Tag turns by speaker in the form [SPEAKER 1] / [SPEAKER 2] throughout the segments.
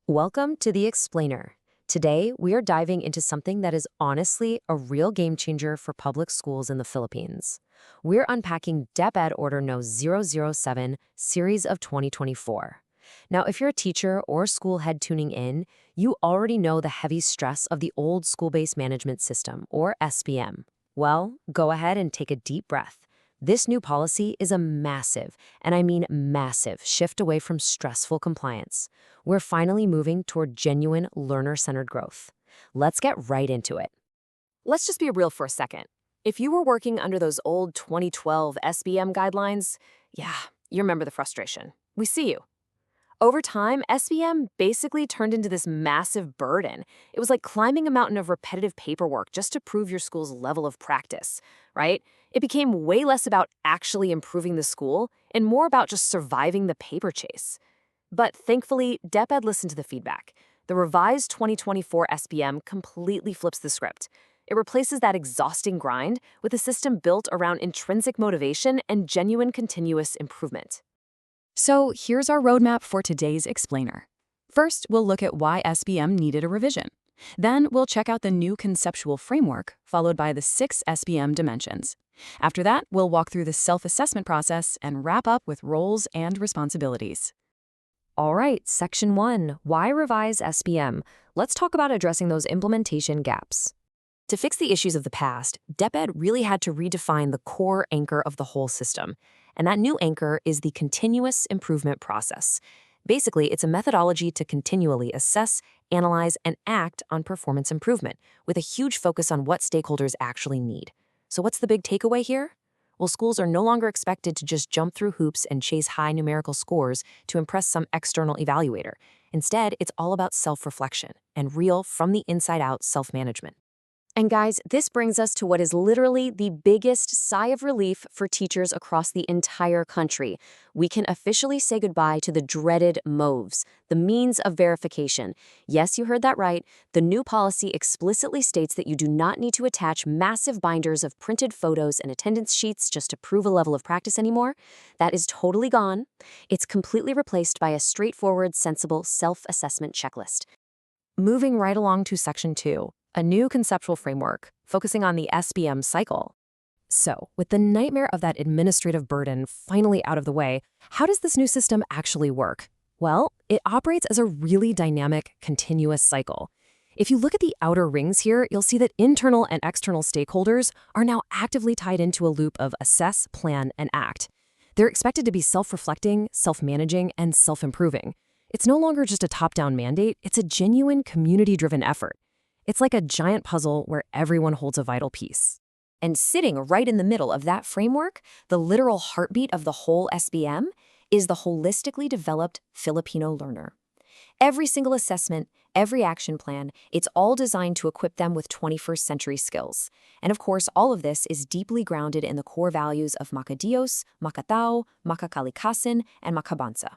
[SPEAKER 1] Welcome to The Explainer. Today, we are diving into something that is honestly a real game changer for public schools in the Philippines. We're unpacking DepEd Order No. 007, Series of 2024. Now, if you're a teacher or school head tuning in, you already know the heavy stress of the old school-based management system, or SBM. Well, go ahead and take a deep breath. This new policy is a massive, and I mean massive, shift away from stressful compliance. We're finally moving toward genuine learner-centered growth. Let's get right into it. Let's just be real for a second. If you were working under those old 2012 SBM guidelines, yeah, you remember the frustration. We see you. Over time, SBM basically turned into this massive burden. It was like climbing a mountain of repetitive paperwork just to prove your school's level of practice, right? It became way less about actually improving the school and more about just surviving the paper chase. But thankfully, DepEd listened to the feedback. The revised 2024 SBM completely flips the script. It replaces that exhausting grind with a system built around intrinsic motivation and genuine continuous improvement.
[SPEAKER 2] So here's our roadmap for today's explainer. First, we'll look at why SBM needed a revision. Then we'll check out the new conceptual framework, followed by the 6 SBM dimensions. After that, we'll walk through the self-assessment process and wrap up with roles and responsibilities.
[SPEAKER 1] All right, Section 1, Why Revise SBM? Let's talk about addressing those implementation gaps. To fix the issues of the past, DepEd really had to redefine the core anchor of the whole system. And that new anchor is the continuous improvement process. Basically, it's a methodology to continually assess, analyze, and act on performance improvement, with a huge focus on what stakeholders actually need. So what's the big takeaway here? Well, schools are no longer expected to just jump through hoops and chase high numerical scores to impress some external evaluator. Instead, it's all about self-reflection and real, from-the-inside-out self-management. And guys, this brings us to what is literally the biggest sigh of relief for teachers across the entire country. We can officially say goodbye to the dreaded MOVs, the means of verification. Yes, you heard that right. The new policy explicitly states that you do not need to attach massive binders of printed photos and attendance sheets just to prove a level of practice anymore. That is totally gone. It's completely replaced by a straightforward, sensible self-assessment checklist. Moving right along to Section 2. A new conceptual framework, focusing on the SBM cycle. So, with the nightmare of that administrative burden finally out of the way, how does this new system actually work? Well, it operates as a really dynamic, continuous cycle. If you look at the outer rings here, you'll see that internal and external stakeholders are now actively tied into a loop of assess, plan, and act. They're expected to be self-reflecting, self-managing, and self-improving. It's no longer just a top-down mandate, it's a genuine community-driven effort. It's like a giant puzzle where everyone holds a vital piece. And sitting right in the middle of that framework, the literal heartbeat of the whole SBM, is the holistically developed Filipino learner. Every single assessment, every action plan, it's all designed to equip them with 21st century skills. And of course, all of this is deeply grounded in the core values of Makadiyos, Makatao, Makakalikasan, and Makabansa.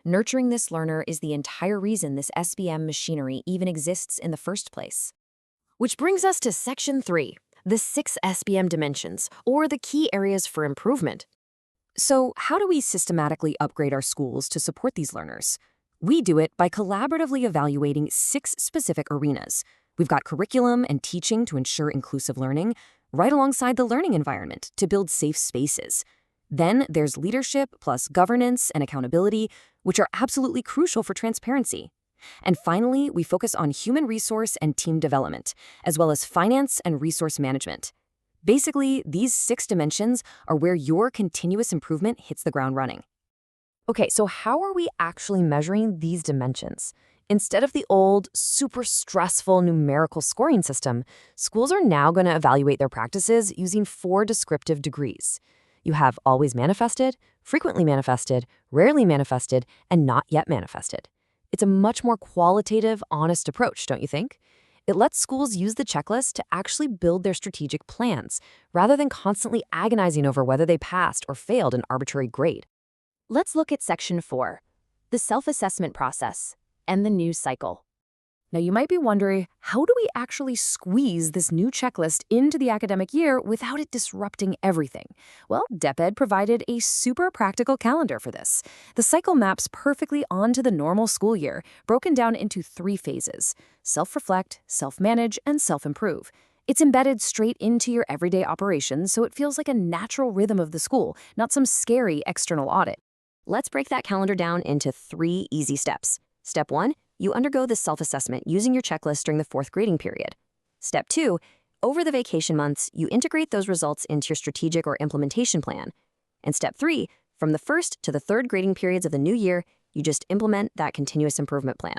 [SPEAKER 1] Nurturing this learner is the entire reason this SBM machinery even exists in the first place. Which brings us to Section 3, the 6 SBM dimensions, or the key areas for improvement. So, how do we systematically upgrade our schools to support these learners? We do it by collaboratively evaluating 6 specific arenas. We've got curriculum and teaching to ensure inclusive learning, right alongside the learning environment to build safe spaces. Then there's leadership plus governance and accountability, which are absolutely crucial for transparency. And finally, we focus on human resource and team development, as well as finance and resource management. Basically, these 6 dimensions are where your continuous improvement hits the ground running. Okay, so how are we actually measuring these dimensions? Instead of the old, super stressful numerical scoring system, schools are now going to evaluate their practices using 4 descriptive degrees. You have always manifested, frequently manifested, rarely manifested, and not yet manifested. It's a much more qualitative, honest approach, don't you think? It lets schools use the checklist to actually build their strategic plans, rather than constantly agonizing over whether they passed or failed an arbitrary grade. Let's look at Section 4, the self-assessment process and the new cycle. Now, you might be wondering, how do we actually squeeze this new checklist into the academic year without it disrupting everything? Well, DepEd provided a super practical calendar for this. The cycle maps perfectly onto the normal school year, broken down into 3 phases: self-reflect, self-manage, and self-improve. It's embedded straight into your everyday operations, so it feels like a natural rhythm of the school, not some scary external audit. Let's break that calendar down into 3 easy steps. Step 1, you undergo this self-assessment using your checklist during the 4th grading period. Step 2, over the vacation months, you integrate those results into your strategic or implementation plan. And step 3, from the 1st to the 3rd grading periods of the new year, you just implement that continuous improvement plan.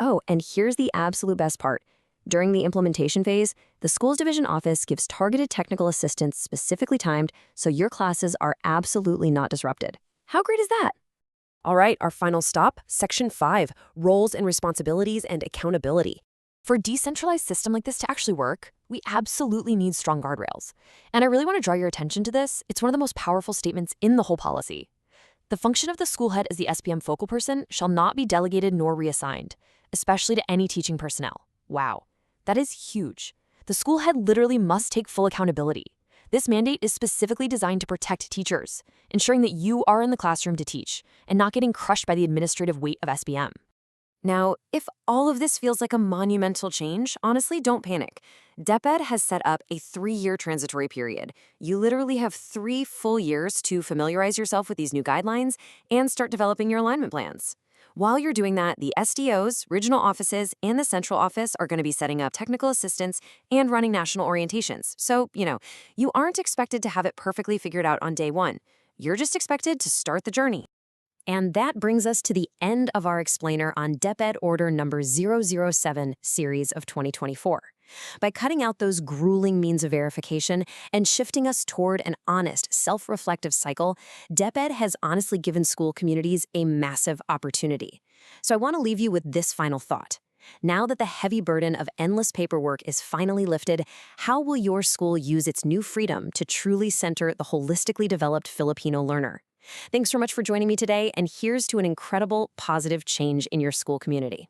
[SPEAKER 1] Oh, and here's the absolute best part. During the implementation phase, the school's division office gives targeted technical assistance specifically timed so your classes are absolutely not disrupted. How great is that? All right, our final stop, Section 5, Roles and Responsibilities and Accountability. For a decentralized system like this to actually work, we absolutely need strong guardrails. And I really want to draw your attention to this. It's one of the most powerful statements in the whole policy. The function of the school head as the SPM focal person shall not be delegated nor reassigned, especially to any teaching personnel. Wow, that is huge. The school head literally must take full accountability. This mandate is specifically designed to protect teachers, ensuring that you are in the classroom to teach and not getting crushed by the administrative weight of SPM. Now, if all of this feels like a monumental change, honestly, don't panic. DepEd has set up a 3-year transitory period. You literally have 3 full years to familiarize yourself with these new guidelines and start developing your alignment plans. While you're doing that, the SDOs, regional offices, and the central office are going to be setting up technical assistance and running national orientations. So, you aren't expected to have it perfectly figured out on day 1. You're just expected to start the journey. And that brings us to the end of our explainer on DepEd Order number 007 series of 2024. By cutting out those grueling means of verification and shifting us toward an honest, self-reflective cycle, DepEd has honestly given school communities a massive opportunity. So I want to leave you with this final thought. Now that the heavy burden of endless paperwork is finally lifted, how will your school use its new freedom to truly center the holistically developed Filipino learner? Thanks so much for joining me today, and here's to an incredible, positive change in your school community.